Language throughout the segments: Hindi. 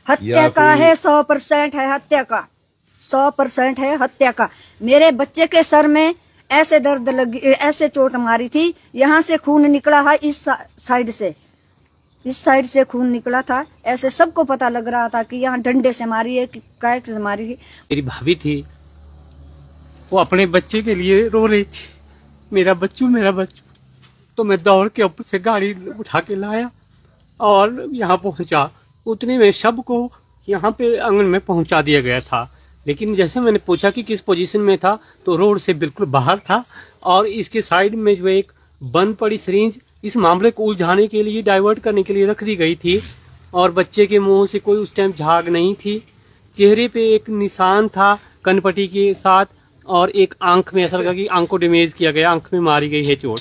हत्या का है, 100% है हत्या का, 100% है हत्या का। मेरे बच्चे के सर में ऐसे दर्द लगी, ऐसे चोट मारी थी, यहाँ से खून निकला है, इस साइड से खून निकला था। ऐसे सबको पता लग रहा था कि यहाँ डंडे से मारी है कि काय से मारी है। मेरी भाभी थी, वो अपने बच्चे के लिए रो रही थी, मेरा बच्चू। तो मैं दौड़ के ऊपर से गाड़ी उठा के लाया और यहाँ पहुंचा। उतने में सबको यहाँ पे आंगन में पहुंचा दिया गया था। लेकिन जैसे मैंने पूछा कि किस पोजीशन में था, तो रोड से बिल्कुल बाहर था और इसके साइड में जो एक बंद पड़ी सिरिंज इस मामले को उलझाने के लिए, डाइवर्ट करने के लिए रख दी गई थी। और बच्चे के मुंह से कोई उस टाइम झाग नहीं थी। चेहरे पे एक निशान था कनपट्टी के साथ, और एक आंख में ऐसा लगा कि आंख को डैमेज किया गया, आंख में मारी गई है चोट।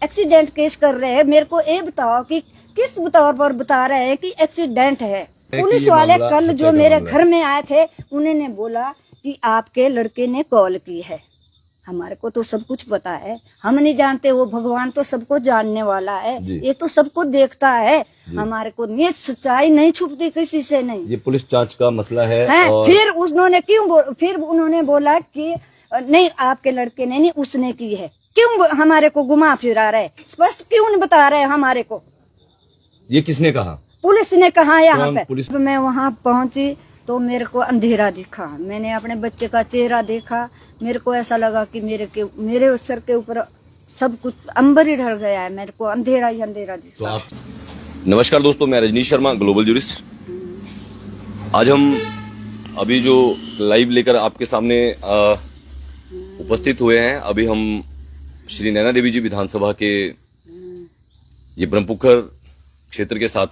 एक्सीडेंट केस कर रहे हैं, मेरे को ये बताओ कि किस तौर पर बता रहे हैं कि एक्सीडेंट है। पुलिस वाले कल जो मेरे घर में आए थे, उन्होंने बोला कि आपके लड़के ने कॉल की है। हमारे को तो सब कुछ पता है, हम नहीं जानते, वो भगवान तो सबको जानने वाला है, ये तो सबको देखता है। हमारे को ये सच्चाई नहीं छुपती किसी से नहीं। ये पुलिस जांच का मसला है। और फिर उन्होंने बोला कि नहीं आपके लड़के ने नहीं, उसने की है। क्यों हमारे को घुमा फिरा रहे, स्पष्ट क्यों नहीं बता रहे हमारे को? ये किसने कहा? पुलिस ने कहा यहाँ पे। मैं वहाँ पहुँची तो मेरे को अंधेरा दिखा, मैंने अपने बच्चे का चेहरा देखा, मेरे को ऐसा लगा कि मेरे सर के ऊपर सब कुछ अंबर ही ढल गया है, मेरे को अंधेरा ही अंधेरा दिखा। तो नमस्कार दोस्तों, मैं रजनीश शर्मा, ग्लोबल ज्यूरिस्ट। आज हम अभी जो लाइव लेकर आपके सामने उपस्थित हुए हैं, अभी हम श्री नैना देवी जी विधानसभा के ये ब्रह्मपुखर क्षेत्र के साथ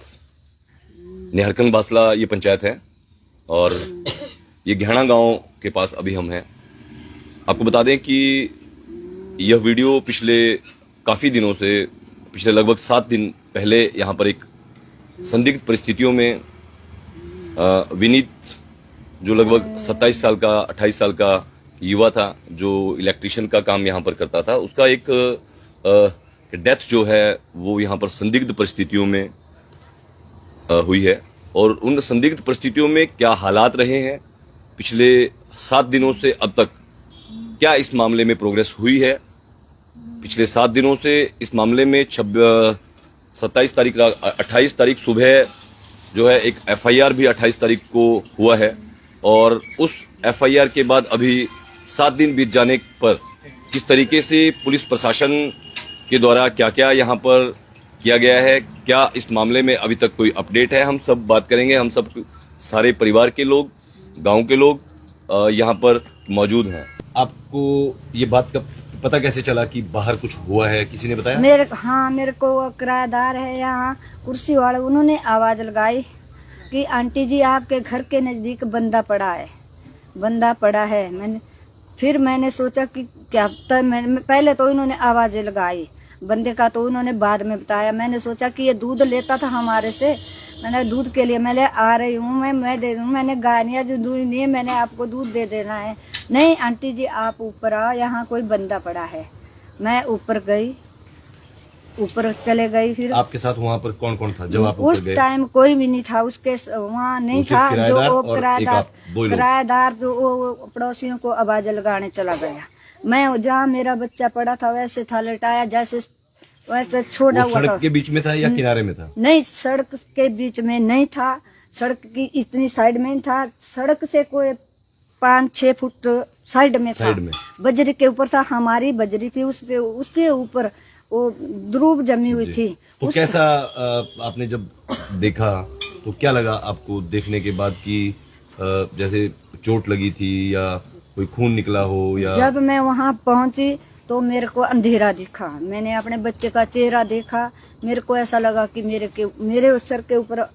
निहरकन बासला ये पंचायत है और ये घेणा गांव के पास अभी हम हैं। आपको बता दें कि यह वीडियो पिछले काफी दिनों से, पिछले लगभग 7 दिन पहले यहाँ पर एक संदिग्ध परिस्थितियों में विनीत, जो लगभग 27 साल का 28 साल का युवा था, जो इलेक्ट्रिशियन का काम यहाँ पर करता था, उसका एक डेथ जो है वो यहाँ पर संदिग्ध परिस्थितियों में हुई है। और उन संदिग्ध परिस्थितियों में क्या हालात रहे हैं पिछले 7 दिनों से अब तक, क्या इस मामले में प्रोग्रेस हुई है पिछले 7 दिनों से इस मामले में 28 तारीख सुबह जो है एक एफआईआर भी 28 तारीख को हुआ है। और उस एफआईआर के बाद अभी 7 दिन बीत जाने पर किस तरीके से पुलिस प्रशासन के द्वारा क्या क्या यहाँ पर किया गया है, क्या इस मामले में अभी तक कोई अपडेट है, हम सब बात करेंगे। हम सब सारे परिवार के लोग, गांव के लोग यहाँ पर मौजूद हैं। आपको ये बात का पता कैसे चला कि बाहर कुछ हुआ है, किसी ने बताया? मेरे को किराएदार है यहाँ कुर्सी वाले, उन्होंने आवाज लगाई कि आंटी जी आपके घर के नजदीक बंदा पड़ा है। मैंने सोचा कि क्या पहले तो इन्होंने आवाजें लगाई, बंदे का तो उन्होंने बाद में बताया। मैंने सोचा कि ये दूध लेता था हमारे से, मैंने दूध के लिए मैं आ रही हूँ, मैं दे दूँ, मैंने गानिया जो दूध नहीं है, मैंने आपको दूध दे देना है। नहीं आंटी जी आप ऊपर आओ, यहाँ कोई बंदा पड़ा है। मैं ऊपर चले गई। फिर आपके साथ वहाँ पर कौन कौन था जब आप ऊपर गए? उस टाइम कोई भी नहीं था, उसके वहाँ नहीं था। जो वो किराएदार जो वो पड़ोसियों को आवाज लगाने चला गया। मैं जहाँ मेरा बच्चा पड़ा था वैसे था लटाया, जैसे वैसे छोड़ा हुआ था। सड़क के बीच में था या किनारे में था? नहीं, सड़क के बीच में नहीं था, सड़क की इतनी साइड में था, सड़क से कोई 5-6 फुट साइड में था। बजरी के ऊपर था, हमारी बजरी थी उस पे, उसके ऊपर वो ध्रुव जमी हुई थी। तो कैसा आपने जब देखा तो क्या लगा आपको देखने के बाद कि जैसे चोट लगी थी या कोई खून निकला हो? या जब मैं वहाँ पहुँची तो मेरे को अंधेरा दिखा, मैंने अपने बच्चे का चेहरा देखा, मेरे को ऐसा लगा कि मेरे सर के ऊपर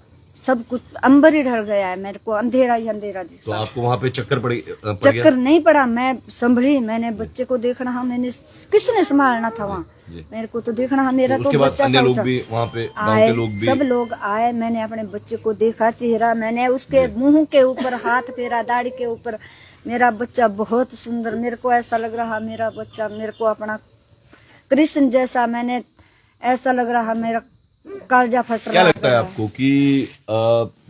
सब कुछ अंबर ही ढल गया है, मेरे को अंधेरा ही अंधेरा दिखा। तो आपको वहाँ पे चक्कर पड़ गया? चक्कर नहीं पड़ा, मैं संभली, मैंने बच्चे को देखना है, मैंने किसने संभालना था वहाँ, मेरे को तो देखना है, मेरा तो बच्चा था। लोग भी वहाँ पे आए, सब लोग आए, मैंने अपने बच्चे को देखा, चेहरा, मैंने उसके मुंह के ऊपर हाथ फेरा, दाढ़ी के ऊपर। मेरा बच्चा बहुत सुंदर, मेरे को ऐसा लग रहा मेरा बच्चा मेरे को अपना कृष्ण जैसा, मैंने ऐसा लग रहा मेरा कालजा फट क्या रहा लगता है आपको कि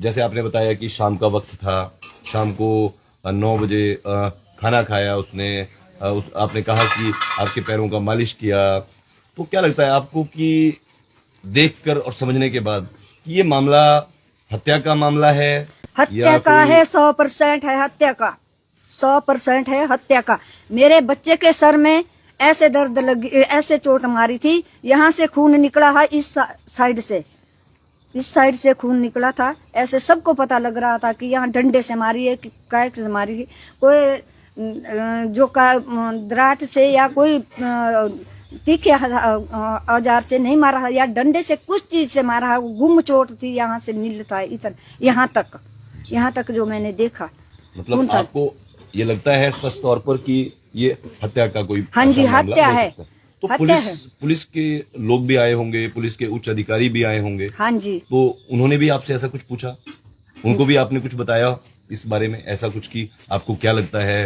जैसे आपने बताया कि शाम का वक्त था, शाम को 9 बजे खाना खाया उसने, आपने कहा कि आपके पैरों का मालिश किया, तो क्या लगता है आपको कि देखकर और समझने के बाद कि ये मामला हत्या का मामला है हत्या या का कोई- है, 100% है हत्या का, 100% है हत्या का। मेरे बच्चे के सर में ऐसे दर्द लगी, ऐसे चोट मारी थी, यहाँ से खून निकला है, इस साइड से, इस साइड से खून निकला था। ऐसे सबको पता लग रहा था कि यहाँ डंडे से मारी है कि कैक से मारी है, कोई जो का दराट से या कोई तीखे औजार से नहीं मारा है, या डंडे से कुछ चीज से मारा है। गुम चोट थी, यहाँ से मिलता है इतना, यहाँ तक जो मैंने देखा। मतलब खून था। आपको ये लगता है स्पष्ट तौर पर कि ये हत्या का कोई हाँ जी, ऐसा मामला हत्या हो है। सकता तो हत्या है। पुलिस के लोग भी आए होंगे, पुलिस के उच्च अधिकारी भी आए होंगे, हाँ जी, तो उन्होंने भी आपसे ऐसा कुछ पूछा, उनको भी आपने कुछ बताया इस बारे में, ऐसा कुछ कि आपको क्या लगता है?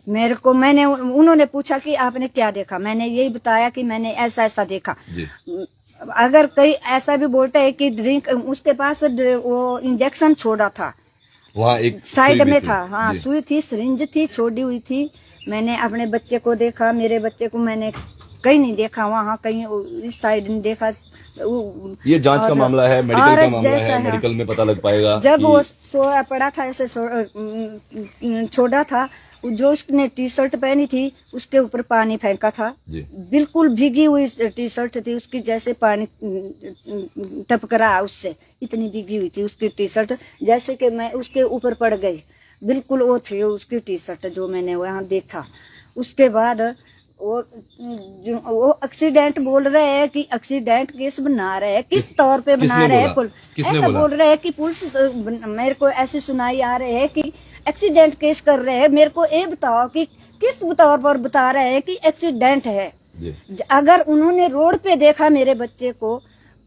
उन्होंने पूछा कि आपने क्या देखा, मैंने यही बताया कि मैंने ऐसा ऐसा देखा। जी अगर कोई ऐसा भी बोलता है कि ड्रिंक, उसके पास वो इंजेक्शन छोड़ा था, वहाँ एक साइड सुई भी में थी। था, हाँ जी। सुई थी, सिरिंज थी, छोड़ी हुई थी। मैंने अपने बच्चे को देखा, मेरे बच्चे को मैंने कहीं नहीं देखा, वहाँ कहीं इस साइड नहीं देखा। ये जांच का और- मामला है, मेडिकल और का मामला जैसा है, है, मेडिकल में पता लग पाएगा जब कि वो सोया पड़ा था, ऐसे छोड़ा था, जो उसने टी शर्ट पहनी थी उसके ऊपर पानी फेंका था। जी बिल्कुल भीगी हुई टी शर्ट थी उसकी, जैसे पानी टपक रहा उससे, इतनी भीगी हुई थी उसकी टी शर्ट, जैसे कि मैं उसके ऊपर पड़ गई। बिल्कुल वो थी उसकी टी शर्ट जो मैंने वहाँ देखा। उसके बाद वो एक्सीडेंट बोल रहे हैं कि एक्सीडेंट केस बना रहे हैं, किस तौर पे बना किसने रहे हैं? बोला? किसने ऐसा बोला? बोल रहे हैं कि पुलिस, मेरे को ऐसे सुनाई आ रहे हैं कि एक्सीडेंट केस कर रहे हैं। मेरे को ये बताओ कि किस तौर पर बता रहे हैं कि एक्सीडेंट है? जी अगर उन्होंने रोड पे देखा मेरे बच्चे को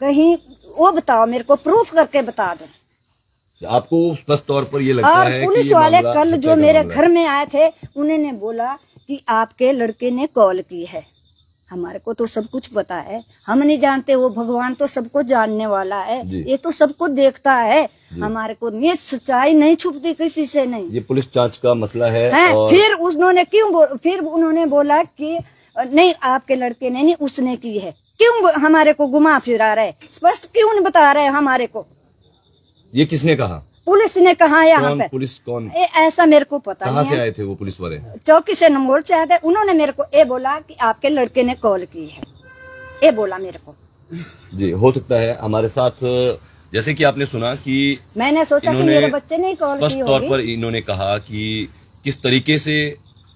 कहीं, वो बताओ, मेरे को प्रूफ करके बता दो। आपको स्पष्ट तौर पर ये लगता और है कि पुलिस ये वाले मामला कल हत्या जो का मेरे मामला है। घर में आए थे, उन्होंने बोला कि आपके लड़के ने कॉल की है। हमारे को तो सब कुछ पता है, हम नहीं जानते, वो भगवान तो सबको जानने वाला है, जी। ये तो सबको देखता है। जी। हमारे को ये सच्चाई नहीं छुपती किसी से नहीं ये पुलिस जांच का मसला है है। और फिर उन्होंने बोला कि नहीं आपके लड़के ने नहीं, उसने की है। क्यों हमारे को घुमा फिरा रहे, स्पष्ट क्यों नहीं बता रहे हमारे को? ये किसने कहा? पुलिस ने कहा यहाँ कौन पे, पुलिस कौन? ऐसा मेरे को पता कहाँ नहीं से है। आए थे वो पुलिस वाले? चौकी से नमोल से आए थे, उन्होंने मेरे को ये बोला कि आपके लड़के ने कॉल की है, ये बोला मेरे को। जी हो सकता है हमारे साथ, जैसे कि आपने सुना कि मैंने सोचा कि इन्होंने मेरे बच्चे ने कॉल स्पष्ट की तौर होगी। पर इन्होंने कहा कि किस तरीके से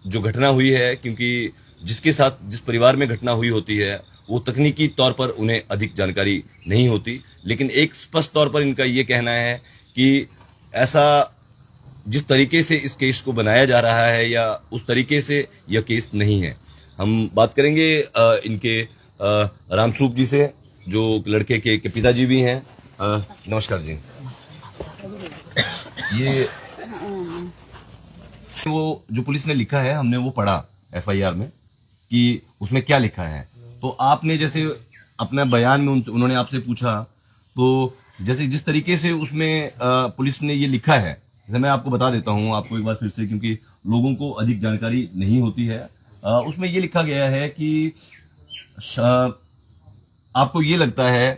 जो घटना हुई है, क्योंकि जिसके साथ जिस परिवार में घटना हुई होती है वो तकनीकी तौर पर उन्हें अधिक जानकारी नहीं होती, लेकिन एक स्पष्ट तौर पर इनका ये कहना है कि ऐसा जिस तरीके से इस केस को बनाया जा रहा है या उस तरीके से यह केस नहीं है। हम बात करेंगे इनके रामस्वरूप जी से, जो लड़के के पिताजी भी हैं। नमस्कार जी। ये वो जो पुलिस ने लिखा है, हमने वो पढ़ा एफआईआर में कि उसमें क्या लिखा है। तो आपने जैसे अपना बयान में उन्होंने आपसे पूछा, तो जैसे जिस तरीके से उसमें पुलिस ने ये लिखा है, जैसे मैं आपको बता देता हूँ आपको एक बार फिर से, क्योंकि लोगों को अधिक जानकारी नहीं होती है। उसमें ये लिखा गया है कि आपको ये लगता है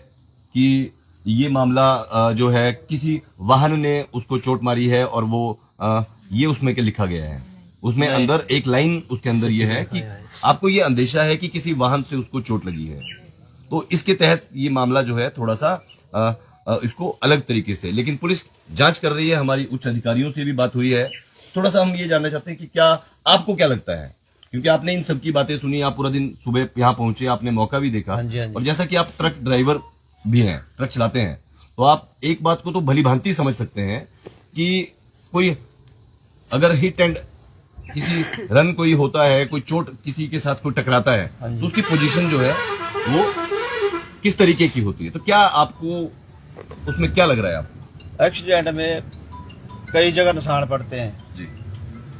कि ये मामला जो है किसी वाहन ने उसको चोट मारी है, और वो ये उसमें क्या लिखा गया है, उसमें अंदर एक लाइन उसके अंदर ये है कि आपको ये अंदेशा है कि किसी वाहन से उसको चोट लगी है। तो इसके तहत ये मामला जो है थोड़ा सा इसको अलग तरीके से, लेकिन पुलिस जांच कर रही है, हमारी उच्च अधिकारियों से भी बात हुई है। थोड़ा सा हम ये जानना चाहते हैं कि क्या आपको क्या लगता है, क्योंकि आपने इन सब की बातें सुनी, आप पूरा दिन सुबह यहाँ पहुंचे, आपने मौका भी देखा, और जैसा कि आप ट्रक ड्राइवर भी हैं, ट्रक चलाते हैं, तो आप एक बात को तो भली भांति समझ सकते हैं कि कोई अगर हिट एंड किसी रन कोई होता है, कोई चोट किसी के साथ कोई टकराता है, तो उसकी पोजीशन जो है वो किस तरीके की होती है। तो क्या आपको उसमें क्या लग रहा है आपको? एक्सीडेंट में कई जगह निशान पड़ते हैं जी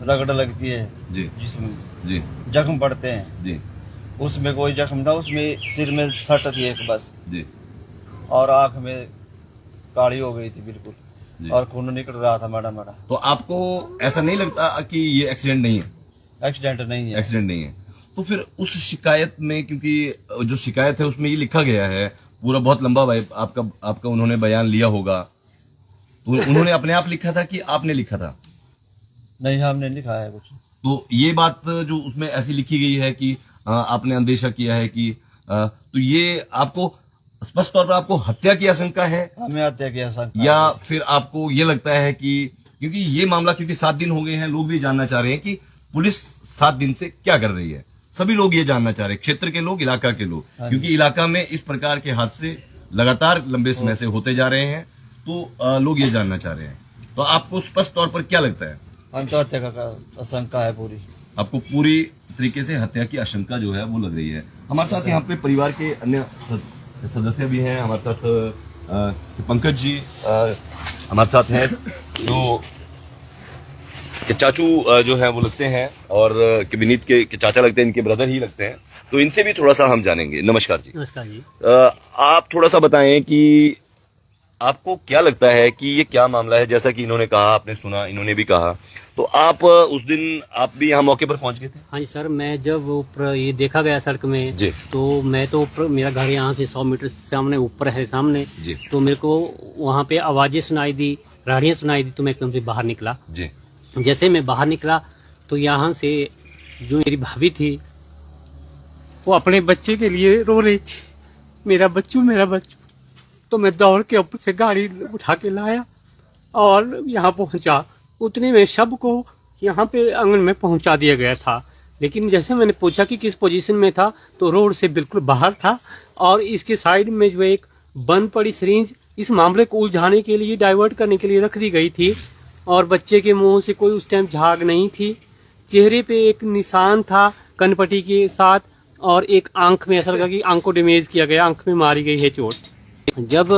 रगड़ लगती है जी जिसमें जी जख्म पड़ते हैं। जी उसमें कोई जख्म था, उसमें सिर में सट थी एक बस। जी और आंख में काली हो गई थी जी। बिल्कुल, और खून निकल रहा था माड़ा माड़ा। तो आपको ऐसा नहीं लगता कि ये एक्सीडेंट नहीं है? एक्सीडेंट नहीं है। एक्सीडेंट नहीं है। तो फिर उस शिकायत में, क्योंकि जो शिकायत है उसमें ये लिखा गया है, पूरा बहुत लंबा आपका उन्होंने बयान लिया होगा, तो उन्होंने अपने आप लिखा था कि आपने लिखा था? नहीं, हमने लिखा है कुछ। तो ये बात जो उसमें ऐसी लिखी गई है कि आपने अंदेशा किया है कि तो ये आपको स्पष्ट तौर पर आपको हत्या की आशंका है, हमें हत्या की आशंका या है। फिर आपको ये लगता है कि क्योंकि ये मामला, क्योंकि 7 दिन हो गए हैं, लोग भी जानना चाह रहे हैं कि पुलिस 7 दिन से क्या कर रही है? सभी लोग ये जानना चाह रहे हैं, क्षेत्र के लोग, इलाका के लोग, हाँ जी। क्योंकि इलाका में इस प्रकार के हादसे लगातार लंबे समय से होते जा रहे हैं, तो लोग ये जानना चाह रहे हैं। तो आपको स्पष्ट तौर पर क्या लगता है? हम तो हत्या का आशंका है पूरी। आपको पूरी तरीके से हत्या की आशंका जो है वो लग रही है। हमारे साथ यहाँ पे परिवार के अन्य सदस्य भी हैं। हमारे साथ पंकज जी हमारे साथ हैं, जो कि चाचू जो है वो लगते हैं, और कि विनीत के चाचा लगते हैं, इनके ब्रदर ही लगते हैं। तो इनसे भी थोड़ा सा हम जानेंगे। नमस्कार जी। नमस्कार जी। आप थोड़ा सा बताएं कि आपको क्या लगता है कि ये क्या मामला है? जैसा कि इन्होंने कहा, आपने सुना, इन्होंने भी कहा, तो आप उस दिन आप भी यहाँ मौके पर पहुंच गए थे? हाँ जी सर, मैं जब ऊपर ये देखा गया सड़क में जी। तो मैं तो ऊपर, मेरा घर यहाँ से 100 मीटर सामने ऊपर है सामने जी। तो मेरे को वहाँ पे आवाजें सुनाई दी, राड़ियाँ सुनाई दी, तो मैं एकदम से बाहर निकला। जी। जैसे मैं बाहर निकला तो यहाँ से जो मेरी भाभी थी वो अपने बच्चे के लिए रो रही थी, मेरा बच्चू मेरा बच्चू। तो मैं दौड़ के ऊपर से गाड़ी उठा के लाया और यहाँ पहुंचा। उतने में शव को यहाँ पे आंगन में पहुंचा दिया गया था, लेकिन जैसे मैंने पूछा कि किस पोजीशन में था, तो रोड से बिल्कुल बाहर था, और इसके साइड में जो एक बंद पड़ी सिरिंज इस मामले को उलझाने के लिए, डाइवर्ट करने के लिए रख दी गई थी, और बच्चे के मुंह से कोई उस टाइम झाग नहीं थी। चेहरे पे एक निशान था कनपट्टी के साथ, और एक आंख में ऐसा लगा कि आंख को डैमेज किया गया, आंख में मारी गई है चोट। जब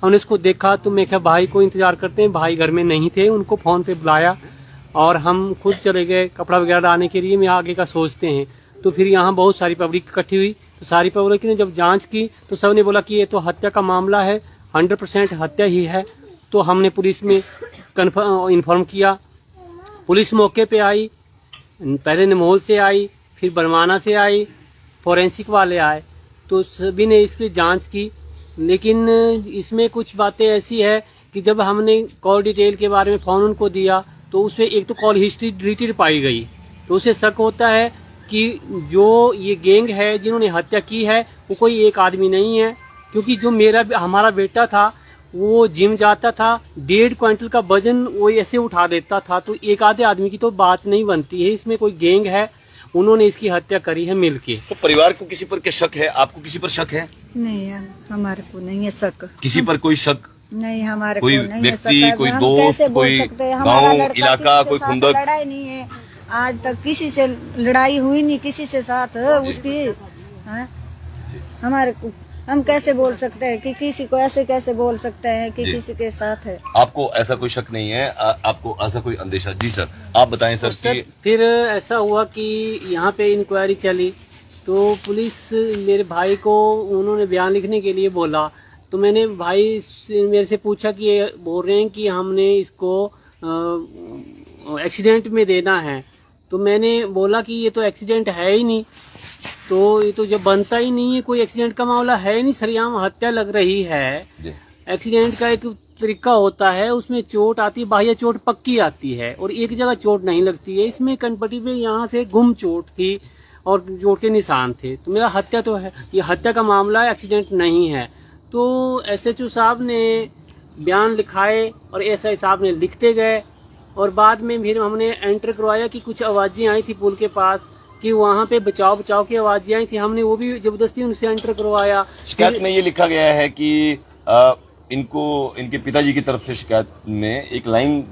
हमने इसको देखा तो मैं क्या, भाई को इंतजार करते हैं, भाई घर में नहीं थे, उनको फोन पे बुलाया और हम खुद चले गए कपड़ा वगैरह लाने के लिए, मैं आगे का सोचते हैं। तो फिर यहाँ बहुत सारी पब्लिक इकट्ठी हुई, तो सारी पब्लिक ने जब जांच की तो सब ने बोला कि ये तो हत्या का मामला है, 100% हत्या ही है। तो हमने पुलिस में इन्फॉर्म किया। पुलिस मौके पे आई, पहले निमोल से आई, फिर बरमाना से आई, फोरेंसिक वाले आए, तो सभी ने इसकी जांच की। लेकिन इसमें कुछ बातें ऐसी है कि जब हमने कॉल डिटेल के बारे में फोन उनको दिया तो उसमें एक तो कॉल हिस्ट्री डिलीटेड पाई गई, तो उसे शक होता है कि जो ये गैंग है जिन्होंने हत्या की है वो कोई एक आदमी नहीं है, क्योंकि जो हमारा बेटा था वो जिम जाता था, 1.5 क्विंटल का वजन वो ऐसे उठा देता था, तो एक आधे आदमी की तो बात नहीं बनती है। इसमें कोई गैंग है, उन्होंने इसकी हत्या करी है मिलके। तो परिवार को किसी पर क्या शक है? आपको किसी पर शक है? नहीं, हमारे को नहीं है शक। किसी पर कोई शक? नहीं, हमारे कोई को नहीं है व्यक्ति, शक। कोई हम दोस्त, कैसे बोल कोई सकते हैं? हमारा गांव, लड़का इलाका, किसी कोई के साथ खुंदक? लड़ाई नहीं है, आज तक किसी से लड़ाई हुई नहीं, किसी से साथ उसकी। हाँ? हमारे को, हम कैसे बोल सकते हैं कि किसी को ऐसे कैसे बोल सकते हैं कि जी। किसी के साथ है? आपको ऐसा कोई शक नहीं है? आपको ऐसा कोई अंदेशा? जी सर, आप बताएं सर। सर, फिर ऐसा हुआ कि यहाँ पे इंक्वायरी चली, तो पुलिस मेरे भाई को उन्होंने बयान लिखने के लिए बोला, तो मैंने भाई से मेरे से पूछा कि ये बोल रहे हैं कि हमने इसको एक्सीडेंट में देना है, तो मैंने बोला कि ये तो एक्सीडेंट है ही नहीं, तो ये तो जब बनता ही नहीं है, कोई एक्सीडेंट का मामला है ही नहीं, सरेआम हत्या लग रही है। जी। एक्सीडेंट का एक तरीका होता है, उसमें चोट आती है, बाह्य चोट पक्की आती है और एक जगह चोट नहीं लगती है। इसमें कनपट्टी पे यहाँ से गुम चोट थी और चोट के निशान थे, तो मेरा हत्या तो है, ये हत्या का मामला है, एक्सीडेंट नहीं है। तो SHO साहब ने बयान लिखाए और SI साहब ने लिखते गए, और बाद में फिर हमने एंटर करवाया कि कुछ आवाज़ें आई थी पुल के पास कि वहाँ पे बचाव बचाव की आवाज़ें आई थी, हमने वो भी जबरदस्ती उनसे एंटर करवाया। शिकायत में ये लिखा गया है कि इनको, इनके पिताजी की तरफ से शिकायत में एक लाइन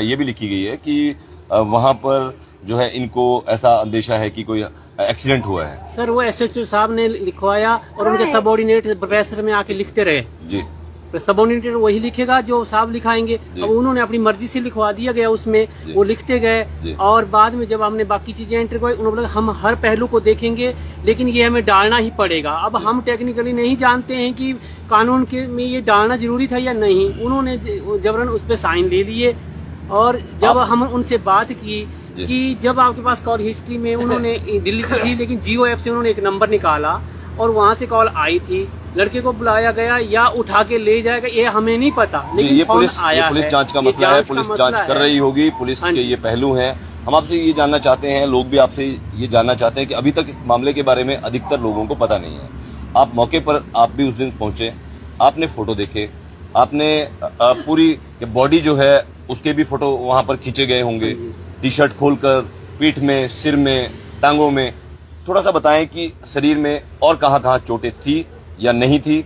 ये भी लिखी गई है कि वहाँ पर जो है इनको ऐसा अंदेशा है कि कोई एक्सीडेंट हुआ है। सर, वो SHO साहब ने लिखवाया और उनके सबऑर्डिनेट प्रेशर में आके लिखते रहे। जी। सबऑर्डिनेटर वही लिखेगा जो साहब लिखाएंगे। जी। अब उन्होंने अपनी मर्जी से लिखवा दिया गया उसमें, जी। वो लिखते जी। गए और बाद में जब हमने बाकी चीजें एंटर करवाई, उन्होंने बोला हम हर पहलू को देखेंगे लेकिन ये हमें डालना ही पड़ेगा। अब हम टेक्निकली नहीं जानते हैं कि कानून के में ये डालना जरूरी था या नहीं। उन्होंने जबरन उस पर साइन ले लिए और जब हम उनसे बात की कि जब आपके पास कॉल हिस्ट्री में उन्होंने डिलीट की, लेकिन जियो ऐप से उन्होंने एक नंबर निकाला और वहाँ से कॉल आई थी, लड़के को बुलाया गया या उठा के ले जाएगा ये हमें नहीं पता, लेकिन ये फोन पुलिस आया पुलिस है। जांच का ये मसला है, जांच का पुलिस मसला जांच कर है। रही होगी, पुलिस हाँ के जी। ये पहलू हैं। हम आपसे ये जानना चाहते हैं, लोग भी आपसे ये जानना चाहते हैं कि अभी तक इस मामले के बारे में अधिकतर लोगों को पता नहीं है। आप मौके पर आप भी उस दिन पहुंचे, आपने फोटो देखे, आपने पूरी बॉडी जो है उसके भी फोटो वहां पर खींचे गए होंगे, टी शर्ट खोलकर, पीठ में, सिर में, टांगों में। थोड़ा सा बताएं कि शरीर में और कहाँ चोटें थी या नहीं थी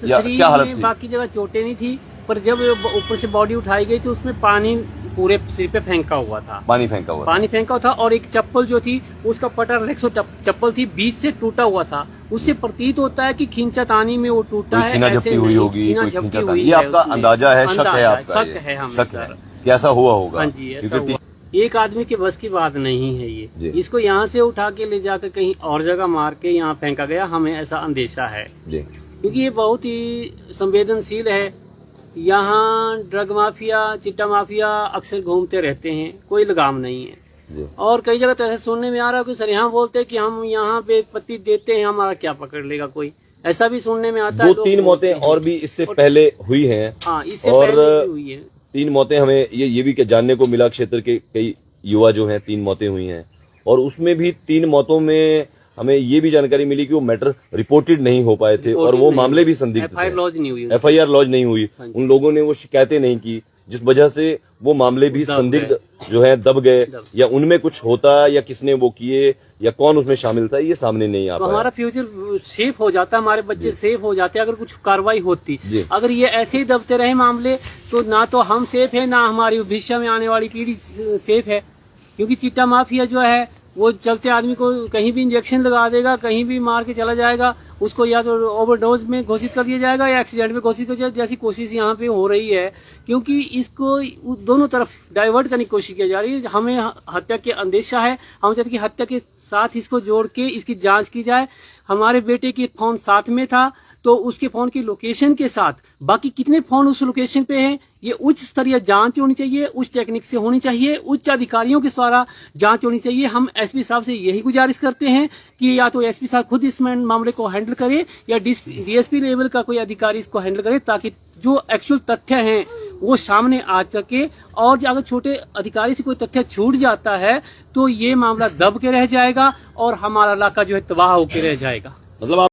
या शरीर क्या हालत में थी? बाकी जगह चोटें नहीं थी, पर जब ऊपर से बॉडी उठाई गई तो उसमें पानी पूरे सिर पे फेंका हुआ था, पानी फेंका हुआ था। पानी फेंका था और एक चप्पल जो थी उसका पटर रेक्सो चप्पल थी, बीच से टूटा हुआ था। उससे प्रतीत होता है कि खींचातानी में वो टूटा कोई है, सीना ऐसे झपटी हुई नहीं, होगी, सीना कोई झपटी खींचातानी। हुई ये है आपका उसमें। अंदाजा है, शक है अंदाजा आपका? शक है हमें, शक है सर। कि ऐसा हुआ होगा। हाँ जी, ऐसा क्योंकि हुआ। एक आदमी के बस की बात नहीं है जी। ये, इसको यहाँ से उठा के ले जाकर कहीं और जगह मार के यहाँ फेंका गया, हमें ऐसा अंदेशा है। जी। क्योंकि ये बहुत ही संवेदनशील है। यहाँ ड्रग माफिया, चिट्टा माफिया अक्सर घूमते रहते हैं, कोई लगाम नहीं है। जी। और कई जगह तो ऐसा सुनने में आ रहा है कि सर यहाँ बोलते हैं कि हम यहाँ पे पत्ती देते हैं, हमारा क्या पकड़ लेगा कोई, ऐसा भी सुनने में आता है। 2-3 मौतें और भी इससे पहले हुई हैं। हाँ, इससे और पहले भी हुई है। 3 मौतें हमें ये भी जानने को मिला, क्षेत्र के कई युवा जो हैं 3 मौतें हुई हैं और उसमें भी 3 मौतों में हमें ये भी जानकारी मिली कि वो मैटर रिपोर्टेड नहीं हो पाए थे और वो मामले भी संदिग्ध थे। FIR लॉन्च नहीं हुई। FIR लॉन्च नहीं हुई, उन लोगों ने वो शिकायतें नहीं की, जिस वजह से वो मामले भी संदिग्ध जो है दब गए, या उनमें कुछ होता या किसने वो किए या कौन उसमें शामिल था, ये सामने नहीं आ तो पाया। हमारा फ्यूचर सेफ हो जाता, हमारे बच्चे सेफ हो जाते अगर कुछ कार्रवाई होती। जी। अगर ये ऐसे ही दबते रहे मामले तो ना तो हम सेफ है, ना हमारी भविष्य में आने वाली पीढ़ी सेफ है। क्योंकि चिट्टा माफिया जो है वो चलते आदमी को कहीं भी इंजेक्शन लगा देगा, कहीं भी मार के चला जाएगा, उसको या तो ओवरडोज में घोषित कर दिया जाएगा या एक्सीडेंट में घोषित कर दिया जाएगा, जैसी कोशिश यहाँ पे हो रही है। क्योंकि इसको दोनों तरफ डाइवर्ट करने की कोशिश की जा रही है। हमें हत्या के अंदेशा है, हम चाहते कि हत्या के साथ इसको जोड़ के इसकी जांच की जाए। हमारे बेटे के फोन साथ में था तो उसके फोन की लोकेशन के साथ बाकी कितने फोन उस लोकेशन पे हैं, ये उच्च स्तरीय जांच होनी चाहिए, उच्च टेक्निक से होनी चाहिए, उच्च अधिकारियों के द्वारा जांच होनी चाहिए। हम एसपी साहब से यही गुजारिश करते हैं कि या तो एसपी साहब खुद इस मामले को हैंडल करे या डीएसपी लेवल का कोई अधिकारी इसको हैंडल करे, ताकि जो एक्चुअल तथ्य हैं वो सामने आ सके। और अगर छोटे अधिकारी से कोई तथ्य छूट जाता है तो ये मामला दब के रह जाएगा और हमारा इलाका जो है तबाह होकर रह जाएगा। मतलब